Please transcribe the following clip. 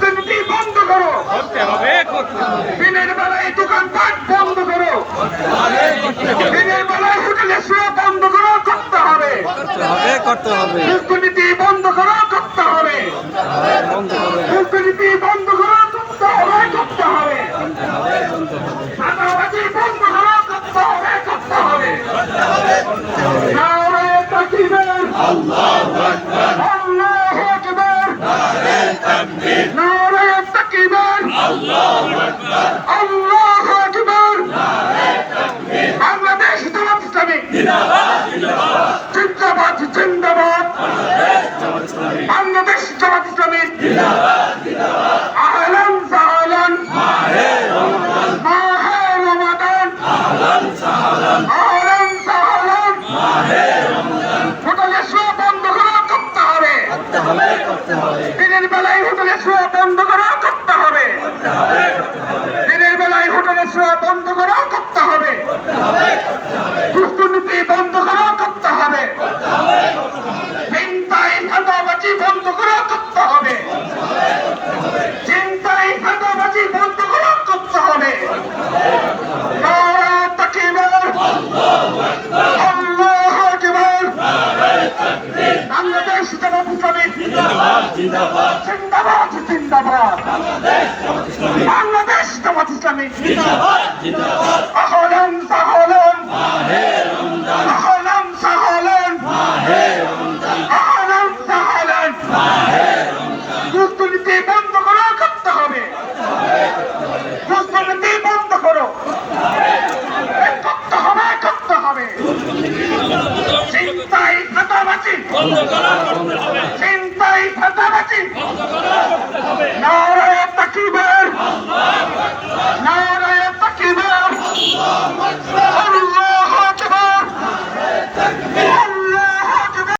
দুর্নীতি বন্ধ করো, দিনের বেলায় দোকানপাট বন্ধ করো, দিনের বেলায় হোটেলে শুয়ে বন্ধ করো, করতে হবে। দুর্নীতি বন্ধ করো, করতে হবে। দুর্নীতি বন্ধ করো, করতে হবে, করতে হবে। চাঁদাবাজি বন্ধ করো, করতে হবে, করতে হবে। নারায়ে তাকবীর, আল্লাহু আকবার, আল্লাহু আকবার, নারায়ে তাকবীর, নারায়ে তাকবীর, আল্লাহু আকবার, আল্লাহু আকবার, নারায়ে তাকবীর। বাংলাদেশ জামাত ইসলামী জিন্দাবাদ, জিন্দাবাদ, জিন্দাবাদ, বাংলাদেশ জামাত ইসলামী জিন্দাবাদ, আহলান সাহলান, মাহে রমাদান, মাহে রমাদান, আহলান সাহলান, আহলান সাহলান, মাহে রমাদান। হোটেলে শুয়ে বন্ধ করো, করতে হবে, দিনের বেলায় হোটেলে শুয়ে বন্ধ করো, করতে হবে, দিনের বেলায় হোটেলে শুয়ে বন্ধ করো, করতে হবে। দুর্নীতি বন্ধ করো, করতে হবে। চিন্তায় চাঁদাবাজি বন্ধ করো, করতে হবে। চিন্তায় চাঁদাবাজি বন্ধ করো, করতে হবে। নারায়ে তাকবীর, আল্লাহু আকবার, নারায়ে তাকবীর। বাংলাদেশ জামাত ইসলামী জিন্দাবাদ, জিন্দাবাদ, জিন্দাবাদ, জিন্দাবাদ, বাংলাদেশ জামাত ইসলামী জিন্দাবাদ, জিন্দাবাদ, আহলান সাহলান, মাহে রমজান, আহলান সাহলান, মাহে রমজান, আহলান সাহলান, মাহে রমজান। দুর্নীতি বন্ধ করো, করতে হবে। দুর্নীতি বন্ধ করো, করতে হবে, করতে হবে। চিন্তায় চাঁদাবাজি বন্ধ করো, করতে হবে। চিন্তায় চাঁদাবাজি বন্ধ করো, করতে হবে।